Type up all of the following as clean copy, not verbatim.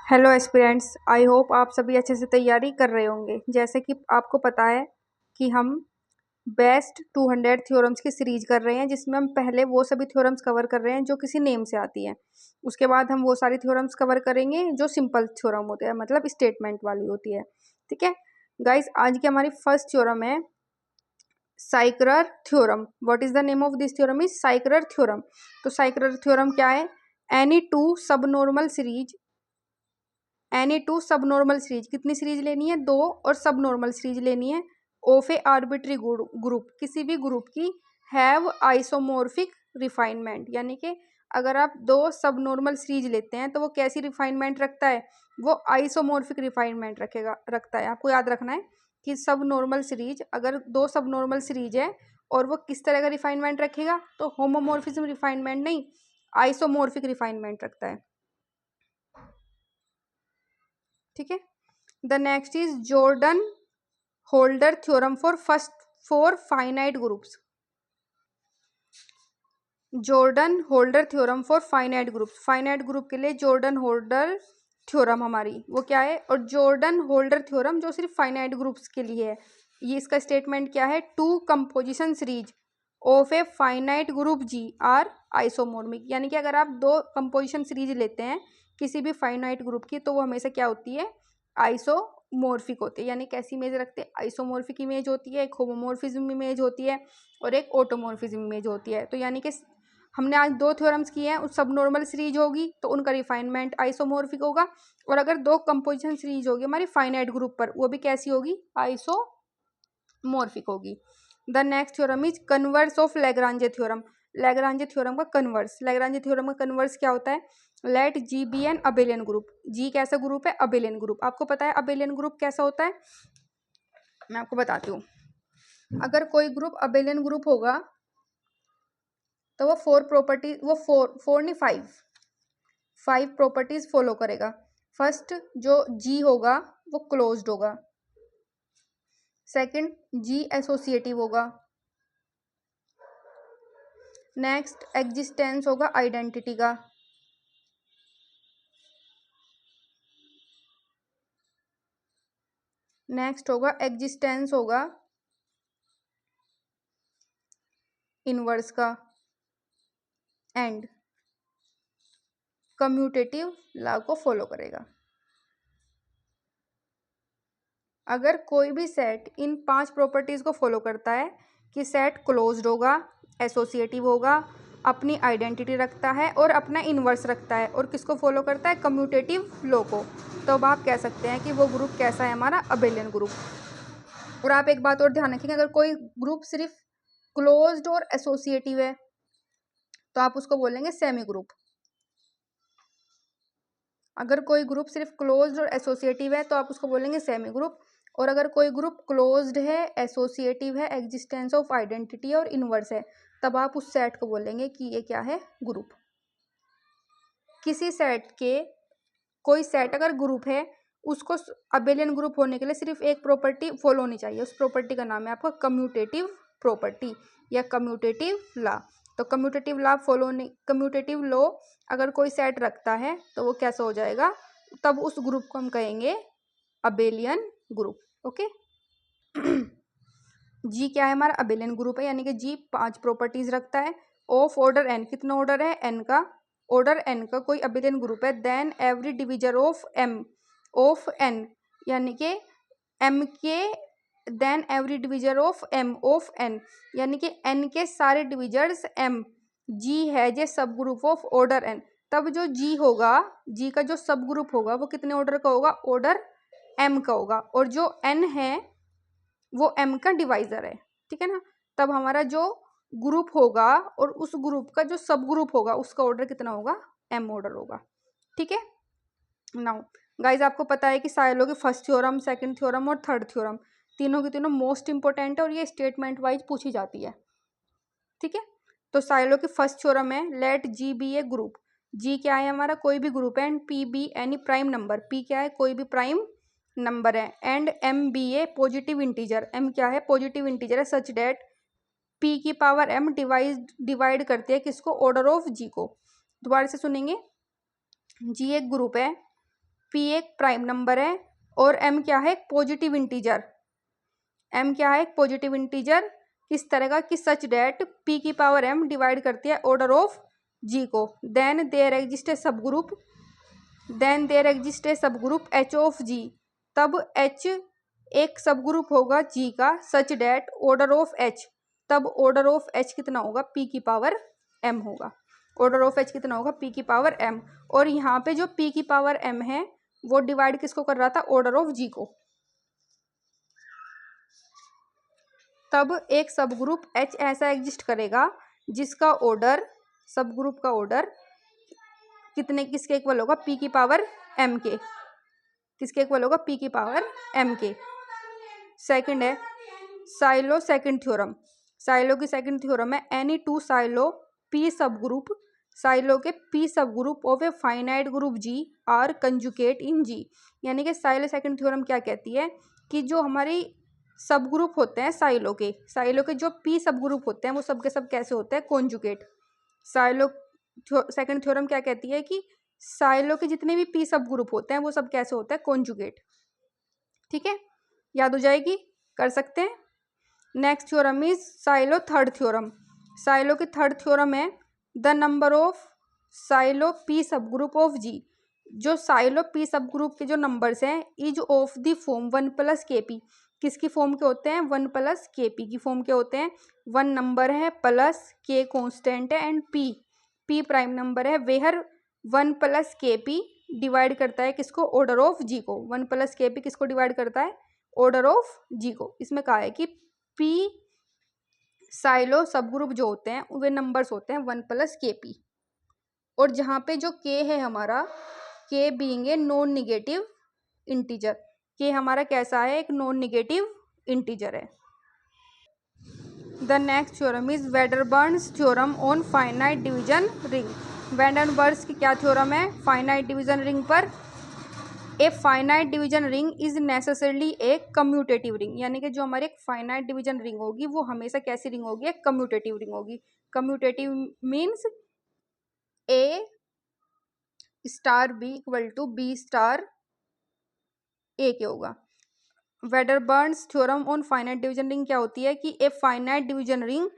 Hello aspirants, I hope आप सभी अच्छे से तैयारी कर रहे होंगे। जैसे कि आपको पता है कि हम बेस्ट 200 थ्योरम्स की सीरीज कर रहे हैं, जिसमें हम पहले वो सभी थ्योरम्स कवर कर रहे हैं जो किसी नेम से आती हैं। उसके बाद हम वो सारी थ्योरम्स कवर करेंगे जो सिंपल थ्योरम होते हैं, मतलब स्टेटमेंट वाली होती है। ठीक है गाइस, आज की हमारी फर्स्ट थ्योरम है Schreier theorem. What is the name of this theorem? Is Schreier theorem. तो साइक्रार थ्योरम क्या है? Any two subnormal series, any two subnormal series, कितनी सीरीज लेनी है? दो, और सब नॉर्मल सीरीज लेनी है ऑफ ए आर्बिट्री ग्रुप, किसी भी ग्रुप की, हैव आइसोमॉर्फिक रिफाइनमेंट। यानी कि अगर आप दो सब नॉर्मल सीरीज लेते हैं तो वो कैसी रिफाइनमेंट रखता है? वो आइसोमॉर्फिक रिफाइनमेंट रखता है। आपको याद रखना है कि सब नॉर्मल सीरीज, अगर दो सब नॉर्मल सीरीज है और वो किस तरह का रिफाइनमेंट रखेगा, तो होमोमॉर्फिज्म रिफाइनमेंट नहीं, आइसोमॉर्फिक रिफाइनमेंट रखता है। ठीक है। The next is Jordan holder theorem for finite groups. Jordan holder theorem for finite groups, finite group के लिए जॉर्डन होल्डर थ्योरम हमारी वो क्या है? और जॉर्डन होल्डर थ्योरम जो सिर्फ फाइनाइट ग्रुप्स के लिए है, ये इसका स्टेटमेंट क्या है? Two composition series of a finite group G are isomorphic. यानी कि अगर आप दो कंपोजिशन सीरीज लेते हैं किसी भी फाइनाइट ग्रुप की, तो वो हमेशा क्या होती है? आइसोमॉर्फिक होती है। यानी कैसी इमेज रखते हैं? आइसोमॉर्फिक इमेज होती है, एक होमोमॉर्फिज्म इमेज होती है और एक ऑटोमॉर्फिज्म इमेज होती है। तो यानी कि हमने आज दो थ्योरम्स किए हैं, उस सब नॉर्मल सीरीज होगी तो उनका रिफाइनमेंट आइसोमॉर्फिक होगा, और अगर दो कंपोजिशन सीरीज होगी हमारी फाइनाइट ग्रुप पर, वो भी कैसी होगी? आइसोमॉर्फिक होगी। The next theorem is converse of Lagrange theorem. Lagrange theorem का कन्वर्स, लैग्रांजे थ्योरम का कन्वर्स क्या होता है? Let G be an abelian group. G कैसा ग्रुप है? Abelian group. आपको पता है अबेलियन ग्रुप कैसा होता है? मैं आपको बताती हूँ। अगर कोई ग्रुप अबेलियन ग्रुप होगा तो वो फोर प्रॉपर्टी, वो फोर नहीं, फाइव प्रॉपर्टीज फॉलो करेगा। फर्स्ट, जो जी होगा वो क्लोज्ड होगा। सेकंड, जी एसोसिएटिव होगा। नेक्स्ट, एग्जिस्टेंस होगा आइडेंटिटी का। नेक्स्ट होगा एग्जिस्टेंस होगा इनवर्स का। एंड कम्यूटेटिव लॉ को फॉलो करेगा। अगर कोई भी सेट इन पांच प्रॉपर्टीज को फॉलो करता है कि सेट क्लोज्ड होगा, एसोसिएटिव होगा, अपनी आइडेंटिटी रखता है और अपना इनवर्स रखता है, और किसको फॉलो करता है? कम्यूटेटिव लॉ को, तो अब आप कह सकते हैं कि वो ग्रुप कैसा है? हमारा अबेलियन ग्रुप। और आप एक बात और ध्यान रखेंगे, अगर कोई ग्रुप सिर्फ क्लोज्ड और एसोसिएटिव है तो आप उसको बोलेंगे सेमी ग्रुप। अगर कोई ग्रुप सिर्फ क्लोज्ड और एसोसिएटिव है तो आप उसको बोलेंगे सेमी ग्रुप। और अगर कोई ग्रुप क्लोज्ड है, एसोसिएटिव है, एग्जिस्टेंस ऑफ आइडेंटिटी और इनवर्स है, तब आप उस सेट को बोलेंगे कि ये क्या है? ग्रुप। किसी सेट के, कोई सेट अगर ग्रुप है, उसको अबेलियन ग्रुप होने के लिए सिर्फ एक प्रॉपर्टी फॉलो होनी चाहिए। उस प्रॉपर्टी का नाम है आपका कम्यूटेटिव प्रॉपर्टी या कम्यूटेटिव लॉ। तो कम्यूटेटिव लॉ फॉलो होने, कम्यूटेटिव लॉ अगर कोई सेट रखता है तो वो कैसा हो जाएगा? तब उस ग्रुप को हम कहेंगे अबेलियन ग्रुप। ओके। जी क्या है? हमारा अबेलियन ग्रुप है, यानी कि जी पांच प्रॉपर्टीज रखता है ऑफ ऑर्डर एन। कितना ऑर्डर है? एन का। ऑर्डर एन का कोई अबेलियन ग्रुप है, then every divisor of m of n, यानी कि एम के, then every divisor of m of n, यानी कि एन के सारे डिविजर्स एम। जी है जे सब ग्रुप ऑफ ऑर्डर एन, तब जो जी होगा, जी का जो सब ग्रुप होगा वो कितने ऑर्डर का होगा? ऑर्डर एम का होगा। और जो एन है वो एम का डिवाइजर है। ठीक है ना? तब हमारा जो ग्रुप होगा और उस ग्रुप का जो सब ग्रुप होगा उसका ऑर्डर कितना होगा? एम ऑर्डर होगा। ठीक है। नाउ गाइज, आपको पता है कि साइलो की फर्स्ट थ्योरम, सेकंड थ्योरम और थर्ड थ्योरम तीनों की तीनों मोस्ट इंपॉर्टेंट है और ये स्टेटमेंट वाइज पूछी जाती है। ठीक है। तो साइलो की फर्स्ट थ्योरम है let G be a group. G क्या है? हमारा कोई भी ग्रुप है, and p be any prime number. P क्या है? कोई भी प्राइम नंबर है। And m be a positive integer. M क्या है? पॉजिटिव इंटीजर है। सच डेट पी की पावर एम डिवाइड करती है किसको? ऑर्डर ऑफ जी को। दोबारा से सुनेंगे। जी एक ग्रुप है, पी एक प्राइम नंबर है और एम क्या है, एक पॉजिटिव इंटीजर। एम क्या है, एक पॉजिटिव इंटीजर। किस तरह का, कि सच डेट पी की पावर एम डिवाइड करती है ऑर्डर ऑफ जी को। देन देयर एग्जिस्ट ए सब ग्रुप, देन देयर एग्जिस्ट ए सब ग्रुप एच ऑफ जी। तब एच एक सब ग्रुप होगा जी का, सच डेट ऑर्डर ऑफ एच, तब ऑर्डर ऑफ एच कितना होगा, पी की पावर एम होगा। ऑर्डर ऑफ एच कितना होगा, पी की पावर एम। और यहाँ पे जो पी की पावर एम है वो डिवाइड किसको कर रहा था, ऑर्डर ऑफ जी को। तब एक सब ग्रुप एच ऐसा एग्जिस्ट करेगा जिसका ऑर्डर, सब ग्रुप का ऑर्डर कितने, किसके इक्वल होगा, पी की पावर एम के। किसके इक्वल होगा, पी की पावर एम के। सेकंड है साइलो सेकंड थ्योरम। साइलो की सेकंड थ्योरम है any two Sylow P subgroup, Sylow के P subgroup of a finite group G are conjugate in G. यानी कि साइलो सेकंड थ्योरम क्या कहती है कि जो हमारी सब ग्रुप होते हैं साइलो के जो पी सब ग्रुप होते हैं वो सब के सब कैसे होते हैं, कॉन्जुगेट। साइलो सेकंड थ्योरम क्या कहती है कि साइलो के जितने भी पी सब ग्रुप होते हैं वो सब कैसे होते हैं, कॉन्जुगेट। ठीक है, याद हो जाएगी, कर सकते हैं। Next theorem is Sylow third theorem. Sylow की थर्ड थ्योरम है the number of Sylow P subgroup of G. जो साइलो पी सब ग्रुप के जो नंबर्स हैं is of the form one plus K P. किसकी form के होते हैं, वन प्लस के पी की फॉर्म के होते हैं। वन नंबर है, प्लस के कॉन्स्टेंट है, and P P prime number है। Where one plus K P divide करता है किसको, ऑर्डर ऑफ जी को। वन प्लस के पी किसको डिवाइड करता है, ऑर्डर ऑफ जी को। इसमें कहा है कि पी साइलो सब ग्रुप जो होते हैं वे नंबर्स होते हैं वन प्लस के पी। और जहाँ पे जो के है हमारा, K being a non negative integer, K हमारा कैसा है, एक नॉन निगेटिव इंटीजर है। The next theorem is Wedderburn's theorem on finite division ring. Wedderburn's की क्या थ्योरम है, फाइनाइट डिवीजन रिंग पर। A finite division ring is necessarily a commutative ring. यानी कि जो हमारी एक फाइनाइट डिवीजन रिंग होगी वो हमेशा कैसी रिंग होगी, एक कम्यूटेटिव रिंग होगी। Commutative means A star B equal to B star A के होगा। Wedderburn's theorem on finite division ring क्या होती है कि ए फाइनाइट डिवीजन रिंग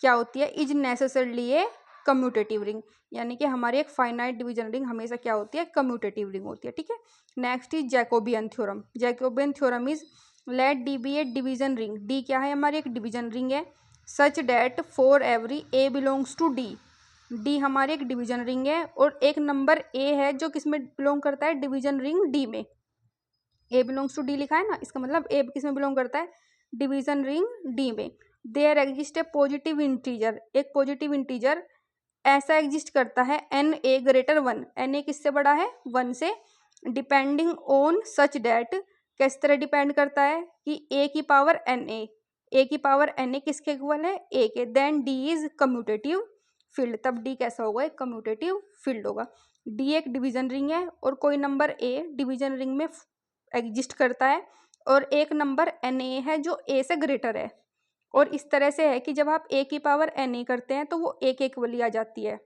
क्या होती है, is necessarily a commutative ring. यानी कि हमारी एक फाइनाइट डिवीजन रिंग हमेशा क्या होती है, कम्यूटेटिव रिंग होती है। ठीक है, next is Jacobian theorem. Jacobian theorem is let D be a division ring. D क्या है, हमारी एक डिवीजन रिंग है। Such that for every A belongs to D. D हमारी एक डिवीजन रिंग है और एक नंबर ए है जो किस में बिलोंग करता है, डिवीजन रिंग डी में। ए बिलोंग्स टू डी लिखा है ना, इसका मतलब ए किस में बिलोंग करता है, डिवीजन रिंग डी में। There exist a positive integer. एक पॉजिटिव इंटीजर ऐसा एग्जिस्ट करता है n a greater one. N a किससे बड़ा है, वन से। डिपेंडिंग ऑन सच डेट, किस तरह डिपेंड करता है कि ए की पावर एन ए की पावर एन ए किसके इक्वल है, ए के। Then D is commutative field. तब डी कैसा होगा, एक कम्यूटेटिव फील्ड होगा। डी एक डिवीजन रिंग है और कोई नंबर ए डिवीजन रिंग में एग्जिस्ट करता है और एक नंबर एन ए है जो ए से ग्रेटर है। और इस तरह से है कि जब आप ए की पावर एन ए करते हैं तो वो एक इक्वली आ जाती है।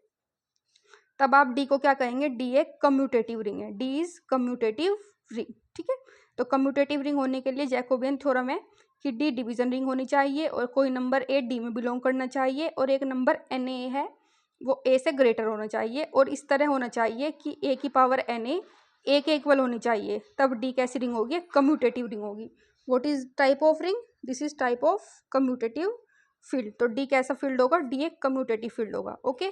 तब आप डी को क्या कहेंगे, डी एक कम्यूटेटिव रिंग है। D is commutative ring. ठीक है, तो कम्यूटेटिव रिंग होने के लिए जैकोबियन थ्योरम है कि डी डिवीजन रिंग होनी चाहिए और कोई नंबर ए डी में बिलोंग करना चाहिए और एक नंबर एन ए है वो ए से ग्रेटर होना चाहिए और इस तरह होना चाहिए कि ए की पावर एन ए के इक्वल होनी चाहिए। तब डी कैसी रिंग होगी, कम्यूटेटिव रिंग होगी। What is type of ring, this is type of commutative field. तो डी कैसा फील्ड होगा, डी एक कम्यूटेटिव फील्ड होगा। Okay,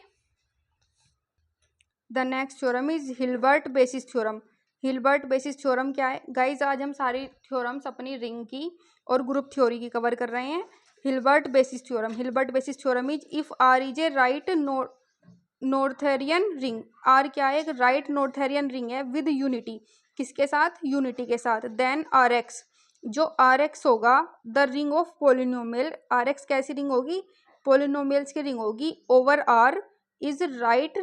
the next theorem is Hilbert basis theorem. Hilbert basis theorem क्या है गाइज, आज हम सारी थ्योरम्स अपनी रिंग की और ग्रुप थ्योरी की कवर कर रहे हैं। Hilbert basis theorem, Hilbert basis theorem is if R is a right Noetherian ring. R क्या है, एक राइट नॉर्थेरियन रिंग है विद यूनिटी। किसके साथ, यूनिटी के साथ। देन आर एक्स, जो आर एक्स होगा the ring of polynomial. R X कैसी रिंग होगी, पोलिनोमियल्स की रिंग होगी। Over R is right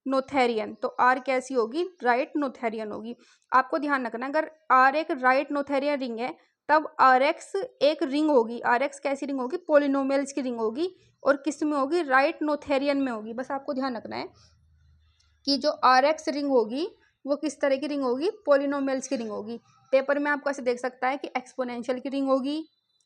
Noetherian. तो आर कैसी होगी, राइट नोथेरियन होगी। आपको ध्यान रखना अगर आर एक राइट नोथेरियन रिंग है तब आर एक्स एक रिंग होगी। आर एक्स कैसी रिंग होगी, पोलिनोमियल्स की रिंग होगी और किस में होगी, राइट नोथेरियन में होगी। बस आपको ध्यान रखना है कि जो आर एक्स रिंग होगी वो किस तरह की रिंग होगी, पॉलिनोमियल्स की रिंग होगी। पेपर में आपको ऐसे देख सकता है कि एक्सपोनेंशियल की रिंग होगी,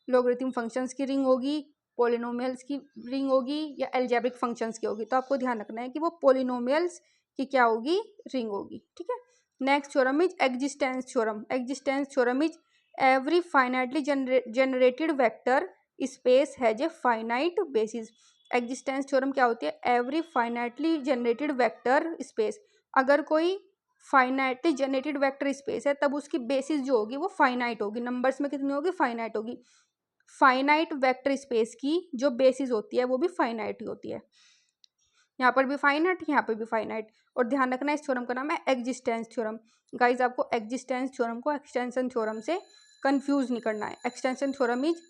लॉगरिथम फंक्शंस की रिंग होगी, पॉलिनोमियल्स की रिंग होगी या अलजेब्रिक फंक्शंस की होगी। तो आपको ध्यान रखना है कि वो पॉलिनोमियल्स की क्या होगी, रिंग होगी। ठीक है। Next theorem is existence theorem. Existence theorem is every finitely generated vector space has a finite basis. Existence theorem क्या होती है, every finitely generated vector space, अगर कोई फाइनाइटली जनरेटेड वेक्टर स्पेस है तब उसकी बेसिस जो होगी वो फाइनाइट होगी। नंबर्स में कितनी होगी, फाइनाइट होगी। फाइनाइट वेक्टर स्पेस की जो बेसिस होती है वो भी फाइनाइट ही होती है। यहाँ पर भी फाइनाइट, यहाँ पर भी फाइनाइट। और ध्यान रखना इस थ्योरम का नाम है एग्जिस्टेंस थ्योरम। गाइज आपको एग्जिस्टेंस थ्योरम को एक्सटेंशन थ्योरम से कंफ्यूज नहीं करना है। Extension theorem is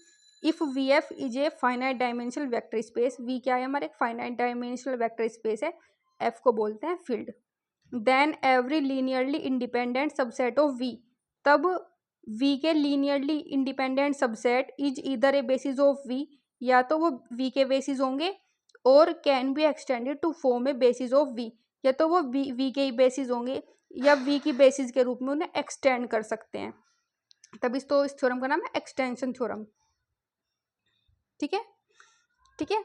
if V F is a finite dimensional vector space, V क्या है हमारे, एक फाइनाइट डायमेंशनल वेक्टर स्पेस है, एफ को बोलते हैं field, then every linearly independent subset of V, तब वी के linearly independent subset is either a basis of V, या तो वो वी के बेसिस होंगे, और can be extended to form a basis of V, या तो वो वी के ही बेसिस होंगे या वी की बेसिस के रूप में उन्हें एक्सटेंड कर सकते हैं। तब इस थ्योरम का नाम है एक्सटेंशन थ्योरम। ठीक है, ठीक है।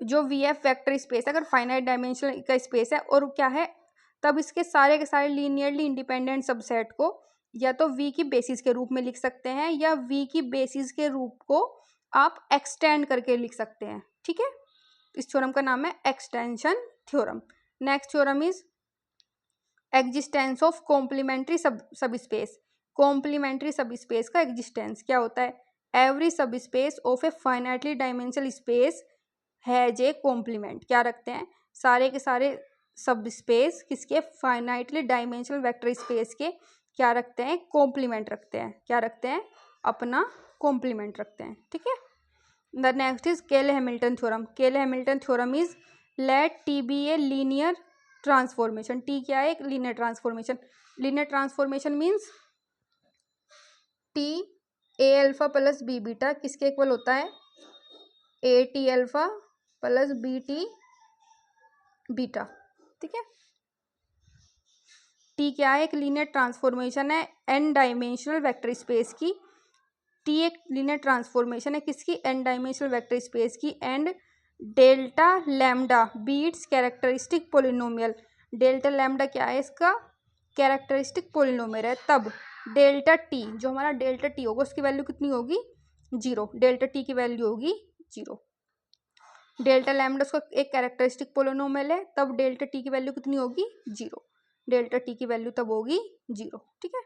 जो वी एफ वेक्टर स्पेस है अगर फाइनाइट डायमेंशनल का स्पेस है और क्या है, तब इसके सारे के सारे लीनियरली इंडिपेंडेंट सबसेट को या तो वी की बेसिस के रूप में लिख सकते हैं या वी की बेसिस के रूप को आप एक्सटेंड करके लिख सकते हैं। ठीक है, इस थ्योरम का नाम है extension theorem. Next theorem is existence of complementary subspace. Complementary subspace का एग्जिस्टेंस क्या होता है, every subspace of a finitely dimensional space has a complement. क्या रखते हैं, सारे के सारे सब स्पेस किसके, फाइनाइटली डायमेंशनल वेक्टर स्पेस के क्या रखते हैं, कॉम्प्लीमेंट रखते हैं। क्या रखते हैं, अपना कॉम्प्लीमेंट रखते हैं। ठीक है। The next is Cayley Hamilton theorem. Cayley Hamilton theorem is let T be a linear transformation. T क्या है, एक linear transformation. Linear transformation means T a alpha plus b beta किसके इक्वल होता है, a T alpha plus b T beta. ठीक है, T क्या है, एक लीनियर ट्रांसफॉर्मेशन है एन डायमेंशनल वेक्टर स्पेस की। टी एक लीनियर ट्रांसफॉर्मेशन है किसकी, एन डायमेंशनल वेक्टर स्पेस की, and delta lambda be its characteristic polynomial. Delta lambda क्या है, इसका कैरेक्टरिस्टिक पोलिनोमियल है। तब डेल्टा टी, जो हमारा डेल्टा टी होगा उसकी वैल्यू कितनी होगी, 0। डेल्टा टी की वैल्यू होगी 0। डेल्टा लैम्डा उसका एक कैरेक्टरिस्टिक पोलिनोमियल है, तब डेल्टा टी की वैल्यू कितनी होगी, 0। डेल्टा टी की वैल्यू तब होगी 0। ठीक है।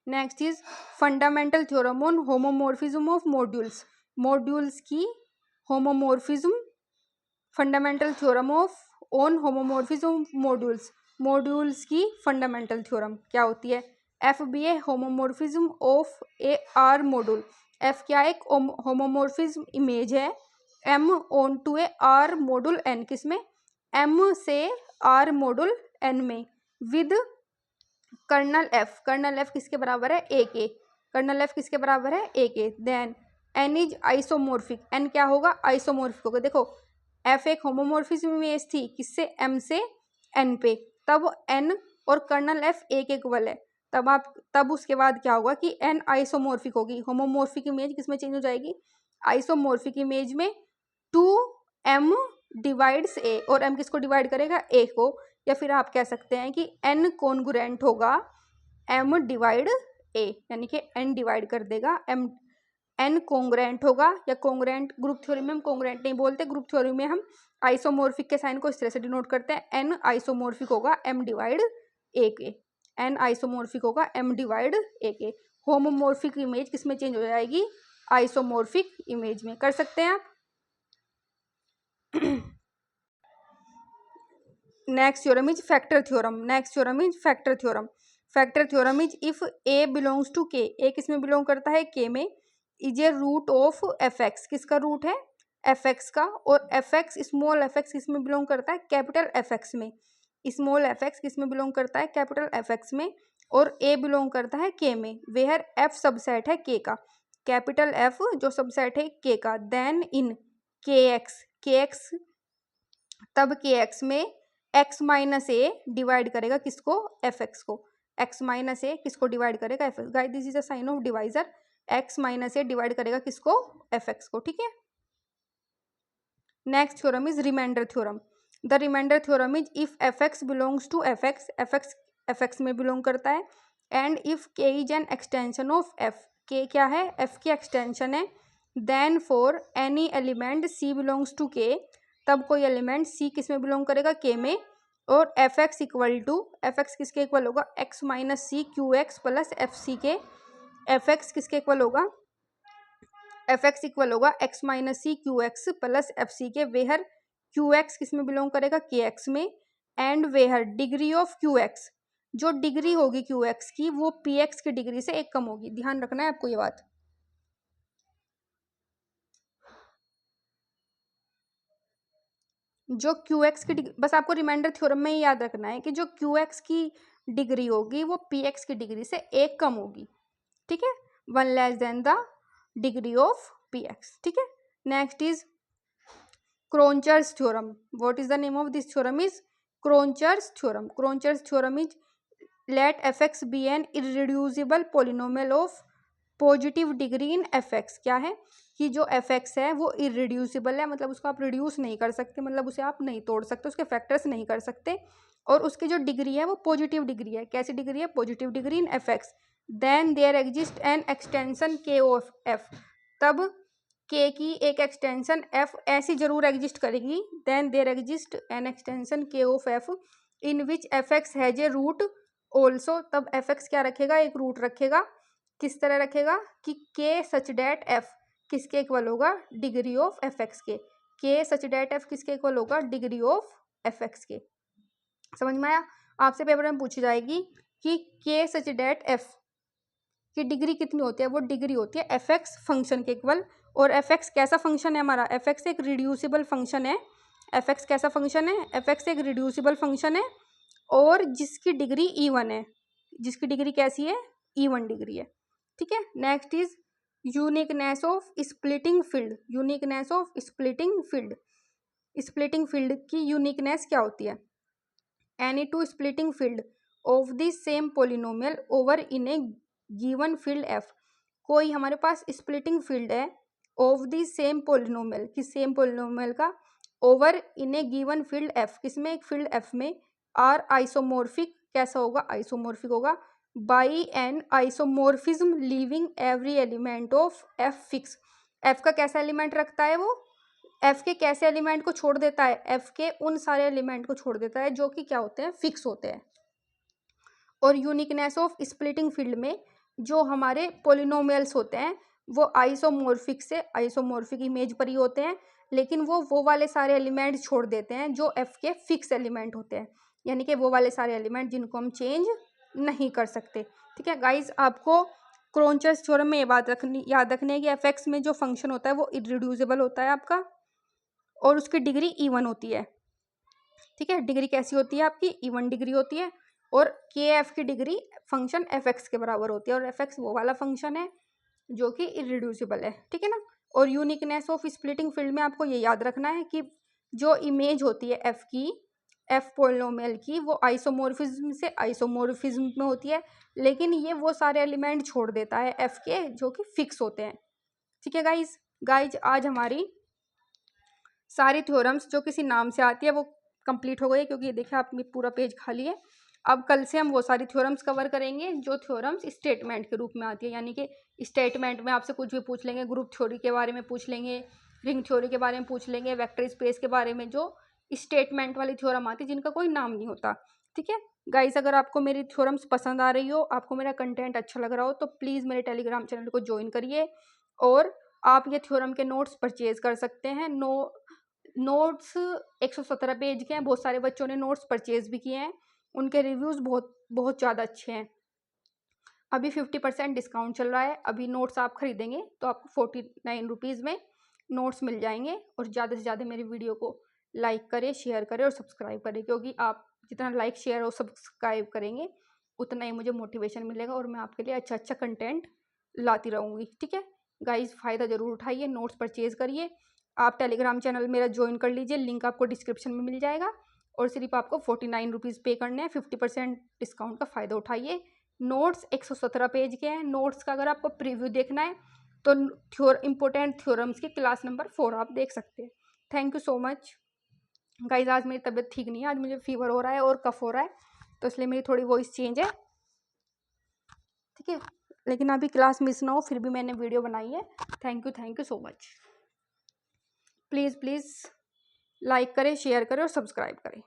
Next is fundamental theorem on homomorphism of modules. Modules की homomorphism, fundamental theorem of on homomorphism modules. Modules की फंडामेंटल थ्योरम क्या होती है, F be a homomorphism of a R module. F क्या एक होमोमॉर्फिज्म इमेज है M onto a R module N, किसमें, M से आर मॉड्यूल एन में, with kernel F. Kernel F किसके बराबर है, ए के। कर्नल एफ किसके बराबर है, ए के। Then n is isomorphic. N क्या होगा, आइसोमॉर्फिक होगा। देखो एफ एक होमोमॉर्फिज्म इमेज थी किससे, एम से एन पे, तब एन और कर्नल एफ एक इक्वल है, तब उसके बाद क्या होगा कि एन आइसोमॉर्फिक होगी। होमोमॉर्फिक इमेज किसमें चेंज हो जाएगी, आइसोमॉर्फिक इमेज में 2m डिवाइड्स ए, और m किसको डिवाइड करेगा, a को, या फिर आप कह सकते हैं कि n कॉन्ग्रुएंट होगा m डिवाइड a, यानी कि n डिवाइड कर देगा m। n कॉन्ग्रुएंट होगा, या कॉन्ग्रुएंट ग्रुप थ्योरी में हम कॉन्ग्रुएंट नहीं बोलते, ग्रुप थ्योरी में हम आइसोमॉर्फिक के साइन को इस तरह से डिनोट करते हैं, n आइसोमॉर्फिक होगा m डिवाइड a के। n आइसोमॉर्फिक होगा m डिवाइड a के। होमोमॉर्फिक इमेज किसमें चेंज हो जाएगी, आइसोमॉर्फिक इमेज में। कर सकते हैं आप। Next theorem is factor theorem. Next theorem is factor theorem. Factor theorem is if a belongs to K, a किसमें बिलोंग करता है, के में, is a root of f x. किसका रूट है, एफ एक्स का, और f x small F x किसमें belong करता है, कैपिटल एफ एक्स में। स्मॉल एफ एक्स किसमें बिलोंग करता है, कैपिटल एफ एक्स में, और ए बिलोंग करता है के में, वेयर एफ सबसेट है के का। कैपिटल एफ जो सबसेट है के का, देन इन के एक्स, तब के एक्स में एक्स माइनस ए डिवाइड करेगा किसको, एफ एक्स को। एक्स माइनस ए किसको डिवाइड करेगा, f x. Guys this is a sign of divisor. X minus a divide करेगा किसको, एफ एक्स को, ठीक है। Next theorem is remainder theorem. The remainder theorem is if f x belongs to F x, f x में belong करता है, and if K is an extension of F, K क्या है, एफ की extension है, then for any element c belongs to K, तब कोई element सी किस में बिलोंग करेगा, के में, और f x equal to, F x किसके इक्वल होगा, x minus c q x plus f c के। एफ एक्स किसके इक्वल होगा, एफ एक्स इक्वल होगा x minus c q x plus f c के, वेहर क्यू एक्स किस में belong करेगा, के एक्स में, and वेहर degree of Q x, जो डिग्री होगी क्यू एक्स की वो पी एक्स की डिग्री से एक कम होगी। ध्यान रखना है आपको ये बात। जो क्यू एक्स की डिग्री, बस आपको रिमाइंडर थ्योरम में ही याद रखना है कि जो क्यू एक्स की डिग्री होगी वो पी एक्स की डिग्री से एक कम होगी, ठीक है, one less than the degree of P x, ठीक है। Next is Croncher's theorem. What is the name of this theorem is Croncher's theorem. Croncher's theorem is let fx be an irreducible polynomial of positive degree in f X. क्या है कि जो F x है वो irreducible है, मतलब उसको आप रिड्यूस नहीं कर सकते, मतलब उसे आप नहीं तोड़ सकते, उसके फैक्टर्स नहीं कर सकते, और उसकी जो डिग्री है वो पॉजिटिव डिग्री है। कैसी डिग्री है, positive degree in f x. Then there exist an extension K of F, तब के की एक एक्सटेंशन एफ ऐसी जरूर एग्जिस्ट करेगी। Then there exist an extension K of F in which F X has a root also, तब F X क्या रखेगा, एक रूट रखेगा। किस तरह रखेगा कि के सच डेट एफ किसके इक्वल होगा, डिग्री ऑफ एफ एक्स के सच डेट एफ किसके इक्वल होगा, डिग्री ऑफ एफ एक्स के। समझ में आया। आपसे पेपर में पूछी जाएगी कि के सच डेट एफ की डिग्री कितनी होती है, वो डिग्री होती है एफ एक्स फंक्शन के इक्वल। और एफ एक्स कैसा फंक्शन है हमारा, एफ एक्स एक रिड्यूसिबल फंक्शन है। एफ एक्स कैसा फंक्शन है, एफ एक्स एक रिड्यूसिबल फंक्शन है और जिसकी डिग्री ई1 है, जिसकी डिग्री कैसी है, ई1 डिग्री है, ठीक है। Next is uniqueness of splitting field. Uniqueness of splitting field, splitting field की यूनिकनेस क्या होती है, any to splitting field of the same polynomial over in A given field F. कोई हमारे पास स्प्लिटिंग फील्ड है ऑफ द सेम पोलिनोमियल, कि same polynomial का over in A given field F, किसमें, एक फील्ड एफ में, आर आइसोमोर्फिक, कैसा होगा, आइसोमोर्फिक होगा, by N isomorphism leaving every element of F fix. F का कैसा एलिमेंट रखता है वो, एफ के कैसे एलिमेंट को छोड़ देता है, एफ के उन सारे एलिमेंट को छोड़ देता है जो कि क्या होते हैं, फिक्स होते हैं। और यूनिकनेस ऑफ स्प्लिटिंग फील्ड में जो हमारे पोलिनोमियल्स होते हैं वो आइसोमोर्फिक से, आइसोमोर्फिक इमेज पर ही होते हैं, लेकिन वो वाले सारे एलिमेंट छोड़ देते हैं जो एफ के फिक्स एलिमेंट होते हैं, यानी कि वो वाले सारे एलिमेंट जिनको हम चेंज नहीं कर सकते, ठीक है। गाइज आपको क्रोंचर्स थ्योरम में ये बात याद रखनी है कि एफ एक्स में जो फंक्शन होता है वो इरेड्यूसिबल होता है आपका, और उसकी डिग्री ई1 होती है, ठीक है। डिग्री कैसी होती है आपकी, ई1 डिग्री होती है, और के एफ की डिग्री फंक्शन एफ एक्स के बराबर होती है, और एफ एक्स वो वाला फंक्शन है जो कि इरेड्यूसिबल है, ठीक है ना। और यूनिकनेस ऑफ स्प्लिटिंग फील्ड में आपको ये याद रखना है कि जो इमेज होती है एफ की, एफ पोलिनोमियल की, वो आइसोमोर्फिज्म से आइसोमोर्फिज्म में होती है, लेकिन ये वो सारे एलिमेंट छोड़ देता है एफ के जो कि फिक्स होते हैं, ठीक है। गाइज आज हमारी सारी थ्योरम्स जो किसी नाम से आती है वो कंप्लीट हो गई, क्योंकि ये देखिए आपने पूरा पेज खाली है। अब कल से हम वो सारी थ्योरम्स कवर करेंगे जो थ्योरम्स स्टेटमेंट के रूप में आती है, यानी कि स्टेटमेंट में आपसे कुछ भी पूछ लेंगे, ग्रुप थ्योरी के बारे में पूछ लेंगे, रिंग थ्योरी के बारे में पूछ लेंगे, वेक्टर स्पेस के बारे में, जो स्टेटमेंट वाली थ्योरम आती है जिनका कोई नाम नहीं होता, ठीक है। गाइस अगर आपको मेरी थ्योरम्स पसंद आ रही हो, आपको मेरा कंटेंट अच्छा लग रहा हो, तो प्लीज़ मेरे टेलीग्राम चैनल को ज्वाइन करिए, और आप ये थ्योरम के नोट्स परचेज कर सकते हैं। नोट्स 117 पेज के हैं, बहुत सारे बच्चों ने नोट्स परचेज भी किए हैं, उनके रिव्यूज़ बहुत ज़्यादा अच्छे हैं। अभी 50% डिस्काउंट चल रहा है, अभी नोट्स आप खरीदेंगे तो आपको 49 रुपीज़ में नोट्स मिल जाएंगे। और ज़्यादा से ज़्यादा मेरी वीडियो को लाइक करें, शेयर करें और सब्सक्राइब करें, क्योंकि आप जितना लाइक, शेयर और सब्सक्राइब करेंगे उतना ही मुझे मोटिवेशन मिलेगा और मैं आपके लिए अच्छा अच्छा कंटेंट लाती रहूँगी, ठीक है। गाइज फ़ायदा ज़रूर उठाइए, नोट्स परचेज़ करिए। आप टेलीग्राम चैनल मेरा ज्वाइन कर लीजिए, लिंक आपको डिस्क्रिप्शन में मिल जाएगा। और सिर्फ आपको 49 रुपीज़ पे करने हैं। 50% डिस्काउंट का फ़ायदा उठाइए। नोट्स 117 पेज के हैं। नोट्स का अगर आपको प्रीव्यू देखना है तो इम्पोर्टेंट थ्योरम्स की क्लास नंबर 4 आप देख सकते हैं। Thank you so much guys. आज मेरी तबीयत ठीक नहीं है, आज मुझे फीवर हो रहा है और कफ हो रहा है, तो इसलिए मेरी थोड़ी वॉइस चेंज है, ठीक है। लेकिन अभी क्लास मिस ना हो, फिर भी मैंने वीडियो बनाई है। Thank you so much. Please like करें, शेयर करें और सब्सक्राइब करें।